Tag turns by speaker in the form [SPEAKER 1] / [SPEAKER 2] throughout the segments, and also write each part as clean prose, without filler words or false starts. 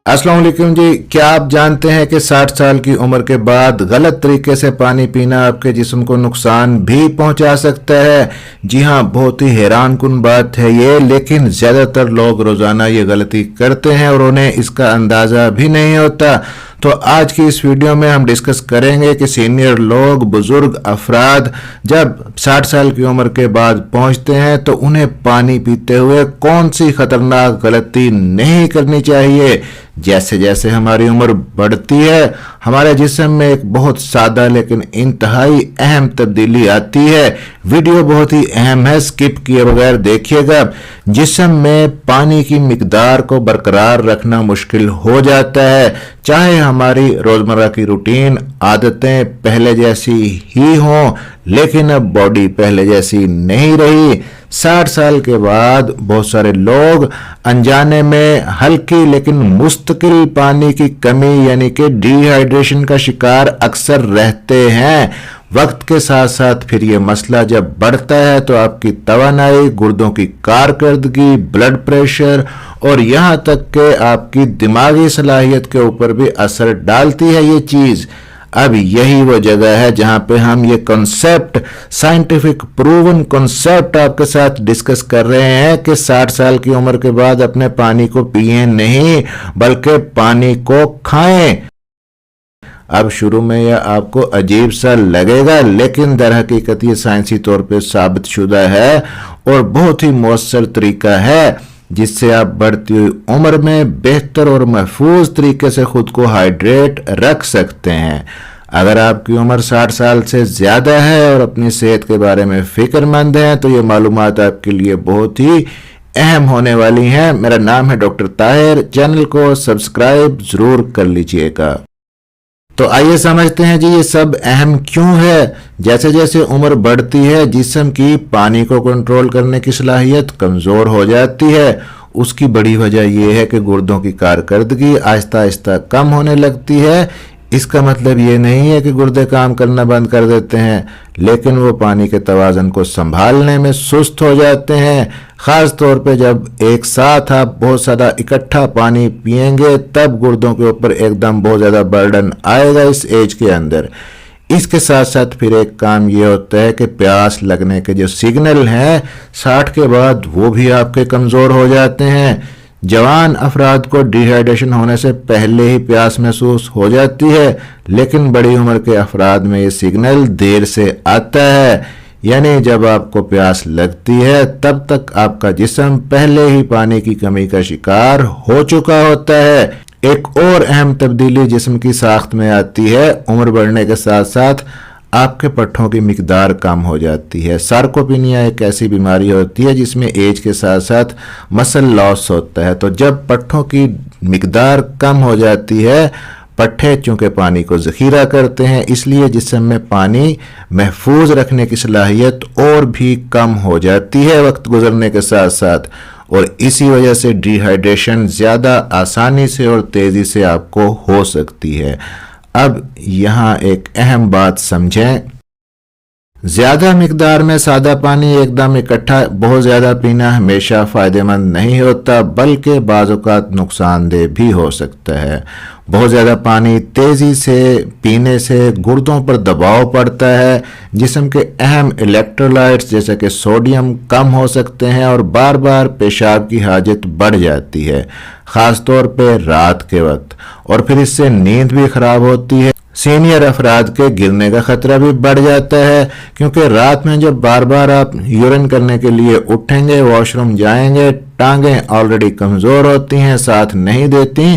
[SPEAKER 1] अस्सलाम वालेकुम जी। क्या आप जानते हैं कि 60 साल की उम्र के बाद गलत तरीके से पानी पीना आपके जिस्म को नुकसान भी पहुंचा सकता है। जी हाँ, बहुत ही हैरान कुन बात है ये, लेकिन ज़्यादातर लोग रोज़ाना ये गलती करते हैं और उन्हें इसका अंदाज़ा भी नहीं होता। तो आज की इस वीडियो में हम डिस्कस करेंगे कि सीनियर लोग, बुजुर्ग अफराद जब 60 साल की उम्र के बाद पहुंचते हैं तो उन्हें पानी पीते हुए कौन सी खतरनाक गलती नहीं करनी चाहिए। जैसे जैसे हमारी उम्र बढ़ती है हमारे जिस्म में एक बहुत सादा लेकिन इंतहाई अहम तब्दीली आती है। वीडियो बहुत ही अहम है, स्किप किए बगैर देखिएगा। जिस्म में पानी की मिकदार को बरकरार रखना मुश्किल हो जाता है, चाहे हमारी रोजमर्रा की रूटीन आदतें पहले जैसी ही हों, लेकिन अब बॉडी पहले जैसी नहीं रही। 60 साल के बाद बहुत सारे लोग अनजाने में हल्की लेकिन मुस्तकिल पानी की कमी यानी कि डिहाइड्रेशन का शिकार अक्सर रहते हैं। वक्त के साथ साथ फिर ये मसला जब बढ़ता है तो आपकी तवानाई, गुर्दों की कारकर्दगी, ब्लड प्रेशर और यहाँ तक कि आपकी दिमागी सलाहियत के ऊपर भी असर डालती है ये चीज़। अब यही वो जगह है जहां पे हम ये कॉन्सेप्ट, साइंटिफिक प्रूवन कॉन्सेप्ट आपके साथ डिस्कस कर रहे हैं कि 60 साल की उम्र के बाद अपने पानी को पिए नहीं बल्कि पानी को खाएं। अब शुरू में यह आपको अजीब सा लगेगा, लेकिन दर हकीकत ये साइंसी तौर पे साबित शुदा है और बहुत ही मौसर तरीका है जिससे आप बढ़ती हुई उम्र में बेहतर और महफूज तरीके से खुद को हाइड्रेट रख सकते हैं। अगर आपकी उम्र 60 साल से ज़्यादा है और अपनी सेहत के बारे में फिक्रमंद हैं तो ये मालूमात आपके लिए बहुत ही अहम होने वाली हैं। मेरा नाम है डॉक्टर ताहिर, चैनल को सब्सक्राइब ज़रूर कर लीजिएगा। तो आइए समझते हैं जी ये सब अहम क्यों है। जैसे जैसे उम्र बढ़ती है जिस्म की पानी को कंट्रोल करने की सलाहियत कमज़ोर हो जाती है। उसकी बड़ी वजह यह है कि गुर्दों की कारकर्दगी आहिस्ता आहिस्ता कम होने लगती है। इसका मतलब ये नहीं है कि गुर्दे काम करना बंद कर देते हैं, लेकिन वो पानी के तवाज़ुन को संभालने में सुस्त हो जाते हैं। ख़ास तौर पे जब एक साथ आप बहुत सारा इकट्ठा पानी पिएंगे तब गुर्दों के ऊपर एकदम बहुत ज़्यादा बर्डन आएगा इस एज के अंदर। इसके साथ साथ फिर एक काम ये होता है कि प्यास लगने के जो सिग्नल हैं 60 के बाद वो भी आपके कमज़ोर हो जाते हैं। जवान अफराद को डिहाइड्रेशन होने से पहले ही प्यास महसूस हो जाती है, लेकिन बड़ी उम्र के अफराद में ये सिग्नल देर से आता है। यानी जब आपको प्यास लगती है तब तक आपका जिस्म पहले ही पानी की कमी का शिकार हो चुका होता है। एक और अहम तब्दीली जिस्म की साख्त में आती है। उम्र बढ़ने के साथ साथ आपके पट्ठों की मिकदार कम हो जाती है। सार्कोपिनिया एक ऐसी बीमारी होती है जिसमें एज के साथ साथ मसल लॉस होता है। तो जब पट्ठों की मिकदार कम हो जाती है, पट्ठे चूँकि पानी को ज़ख़ीरा करते हैं इसलिए जिस्म में पानी महफूज रखने की सलाहियत और भी कम हो जाती है वक्त गुजरने के साथ साथ, और इसी वजह से डिहाइड्रेशन ज़्यादा आसानी से और तेज़ी से आपको हो सकती है। अब यहाँ एक अहम बात समझें, ज़्यादा मिकदार में सादा पानी एकदम इकट्ठा बहुत ज़्यादा पीना हमेशा फ़ायदेमंद नहीं होता, बल्कि बाज़ औक़ात नुकसानदेह भी हो सकता है। बहुत ज़्यादा पानी तेज़ी से पीने से गुर्दों पर दबाव पड़ता है, जिस्म के अहम इलेक्ट्रोलाइट्स जैसे कि सोडियम कम हो सकते हैं और बार बार पेशाब की हाजत बढ़ जाती है, ख़ास तौर पे रात के वक्त, और फिर इससे नींद भी ख़राब होती है। सीनियर अफराद के गिरने का खतरा भी बढ़ जाता है, क्योंकि रात में जब बार बार आप यूरिन करने के लिए उठेंगे, वॉशरूम जाएंगे, टांगें ऑलरेडी कमज़ोर होती हैं, साथ नहीं देती,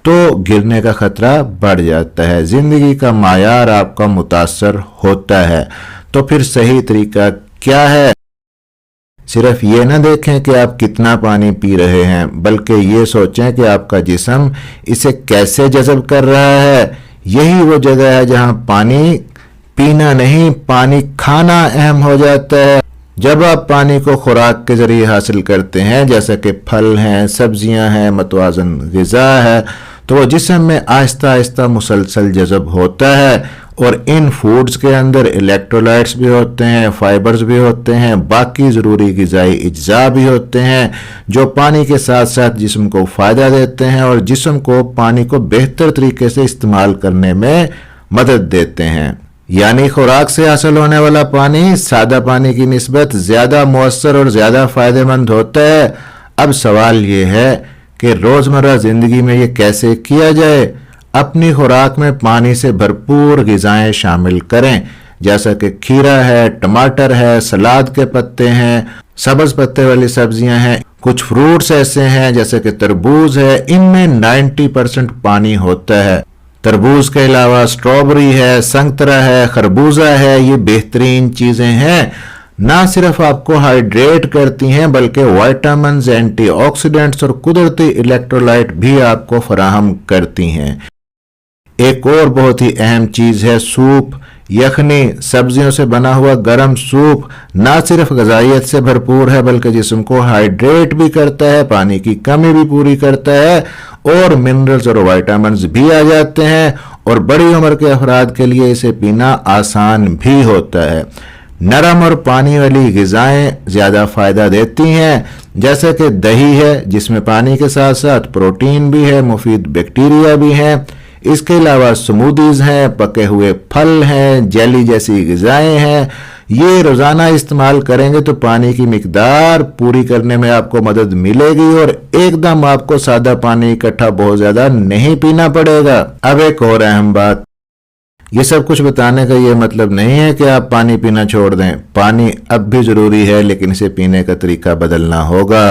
[SPEAKER 1] तो गिरने का खतरा बढ़ जाता है। ज़िंदगी का मायार आपका मुतासर होता है। तो फिर सही तरीका क्या है? सिर्फ ये ना देखें कि आप कितना पानी पी रहे हैं, बल्कि ये सोचें कि आपका जिस्म इसे कैसे जज़ब कर रहा है। यही वो जगह है जहां पानी पीना नहीं, पानी खाना अहम हो जाता है। जब आप पानी को खुराक के ज़रिए हासिल करते हैं, जैसे कि फल हैं, सब्जियां हैं, मतवाज़न ग़िज़ा है, तो वो जिस्म में आहिस्ता आहिस्ता मुसलसल जज़ब होता है اور ان فوڈز کے اندر الیکٹرولائٹس بھی ہوتے ہیں، فائبرز بھی ہوتے ہیں، باقی ضروری غذائی اجزاء بھی ہوتے ہیں جو پانی کے ساتھ ساتھ جسم کو فائدہ دیتے ہیں اور جسم کو پانی کو بہتر طریقے سے استعمال کرنے میں مدد دیتے ہیں۔ یعنی خوراک سے حاصل ہونے والا پانی سادہ پانی کی نسبت زیادہ مؤثر اور زیادہ فائدہ مند ہوتا ہے۔ اب سوال یہ ہے کہ روزمرہ زندگی میں یہ کیسے کیا جائے؟ اپنی خوراک میں پانی سے بھرپور غذائیں شامل کریں، جیسا کہ کھیرا ہے، ٹماٹر ہے، سلاد کے پتے ہیں، سبز پتے والی سبزیاں ہیں، کچھ فروٹس ایسے ہیں جیسے کہ تربوز ہے، ان میں 90% پانی ہوتا ہے۔ تربوز کے علاوہ سٹرابری ہے، سنگترا ہے، خربوزہ ہے، یہ بہترین چیزیں ہیں، نہ صرف آپ کو ہائیڈریٹ کرتی ہیں بلکہ وائٹامنز، اینٹی آکسیڈنٹس اور قدرتی الیکٹرولائٹ بھی آپ کو فراہم کرتی ہیں۔ ایک اور بہت ہی اہم چیز ہے سوپ، یخنی، سبزیوں سے بنا ہوا گرم سوپ نہ صرف غذائیت سے بھرپور ہے بلکہ جسم کو ہائیڈریٹ بھی کرتا ہے، پانی کی کمی بھی پوری کرتا ہے اور منرلز اور وائٹامنز بھی آ جاتے ہیں، اور بڑی عمر کے افراد کے لیے اسے پینا آسان بھی ہوتا ہے۔ نرم اور پانی والی غذائیں زیادہ فائدہ دیتی ہیں، جیسے کہ دہی ہے جس میں پانی کے ساتھ ساتھ پروٹین بھی ہے، مفید بیکٹیریا بھی ہیں۔ اس کے علاوہ سمودیز ہیں، پکے ہوئے پھل ہیں، جیلی جیسی غذائیں ہیں۔ یہ روزانہ استعمال کریں گے تو پانی کی مقدار پوری کرنے میں آپ کو مدد ملے گی اور ایک دم آپ کو سادہ پانی اکٹھا بہت زیادہ نہیں پینا پڑے گا۔ اب ایک اور اہم بات، یہ سب کچھ بتانے کا یہ مطلب نہیں ہے کہ آپ پانی پینا چھوڑ دیں۔ پانی اب بھی ضروری ہے لیکن اسے پینے کا طریقہ بدلنا ہوگا۔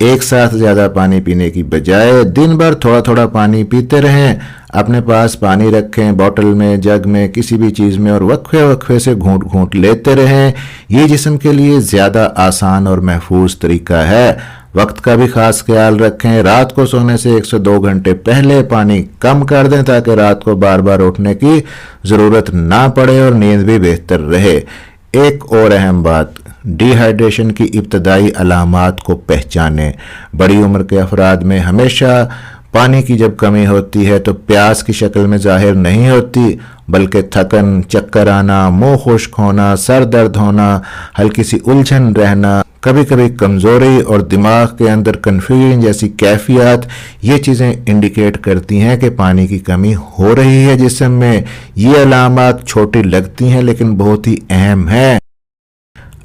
[SPEAKER 1] ایک ساتھ زیادہ پانی پینے کی بجائے دن بھر تھوڑا تھوڑا پانی پیتے رہیں۔ اپنے پاس پانی رکھیں، بوتل میں، جگ میں، کسی بھی چیز میں، اور وقفے وقفے سے گھونٹ گھونٹ لیتے رہیں۔ یہ جسم کے لیے زیادہ آسان اور محفوظ طریقہ ہے۔ وقت کا بھی خاص خیال رکھیں، رات کو سونے سے 1 سے 2 گھنٹے پہلے پانی کم کر دیں تاکہ رات کو بار بار اٹھنے کی ضرورت نہ پڑے اور نیند بھی بہتر رہے۔ ایک اور اہم بات، ڈی ہائیڈریشن کی ابتدائی علامات کو پہچانیں۔ بڑی عمر کے افراد میں ہمیشہ پانی کی جب کمی ہوتی ہے تو پیاس کی شکل میں ظاہر نہیں ہوتی بلکہ تھکن، چکر آنا، منہ خشک ہونا، سر درد ہونا، ہلکی سی الجھن رہنا، کبھی کبھی کمزوری اور دماغ کے اندر کنفیوژن جیسی کیفیات، یہ چیزیں انڈیکیٹ کرتی ہیں کہ پانی کی کمی ہو رہی ہے جسم میں۔ یہ علامات چھوٹی لگتی ہیں لیکن بہت ہی اہم ہیں۔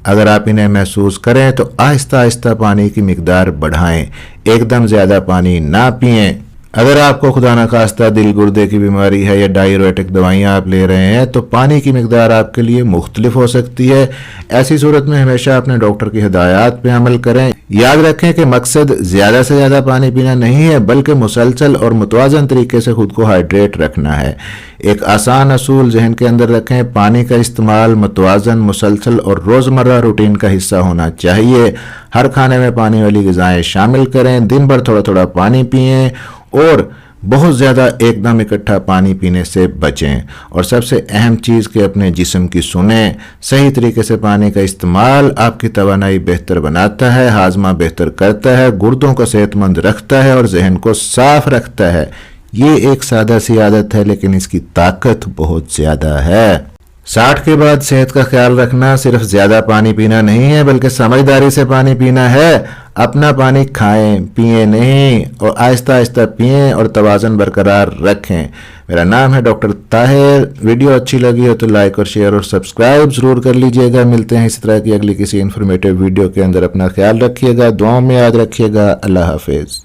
[SPEAKER 1] اگر آپ انہیں محسوس کریں تو آہستہ آہستہ پانی کی مقدار بڑھائیں، ایک دم زیادہ پانی نہ پئیں۔ اگر آپ کو خدا نخواستہ دل گردے کی بیماری ہے یا ڈائیوریٹک دوائیاں آپ لے رہے ہیں تو پانی کی مقدار آپ کے لیے مختلف ہو سکتی ہے۔ ایسی صورت میں ہمیشہ اپنے ڈاکٹر کی ہدایات پہ عمل کریں۔ یاد رکھیں کہ مقصد زیادہ سے زیادہ پانی پینا نہیں ہے بلکہ مسلسل اور متوازن طریقے سے خود کو ہائیڈریٹ رکھنا ہے۔ ایک آسان اصول ذہن کے اندر رکھیں، پانی کا استعمال متوازن، مسلسل اور روزمرہ روٹین کا حصہ ہونا چاہیے۔ ہر کھانے میں پانی والی غذائیں شامل کریں، دن بھر تھوڑا تھوڑا پانی پئیں اور بہت زیادہ ایک دم اکٹھا پانی پینے سے بچیں۔ اور سب سے اہم چیز کہ اپنے جسم کی سنیں۔ صحیح طریقے سے پانی کا استعمال آپ کی توانائی بہتر بناتا ہے، ہاضمہ بہتر کرتا ہے، گردوں کو صحت مند رکھتا ہے اور ذہن کو صاف رکھتا ہے۔ یہ ایک سادہ سی عادت ہے لیکن اس کی طاقت بہت زیادہ ہے۔ 60 کے بعد صحت کا خیال رکھنا صرف زیادہ پانی پینا نہیں ہے بلکہ سمجھداری سے پانی پینا ہے۔ اپنا پانی کھائیں، پئیں نہیں، اور آہستہ آہستہ پئیں اور توازن برقرار رکھیں۔ میرا نام ہے ڈاکٹر طاہر۔ ویڈیو اچھی لگی ہو تو لائک اور شیئر اور سبسکرائب ضرور کر لیجئے گا۔ ملتے ہیں اسی طرح کی اگلی کسی انفارمیٹیو ویڈیو کے اندر۔ اپنا خیال رکھیے گا، دعاؤں میں یاد رکھیے گا۔ اللہ حافظ۔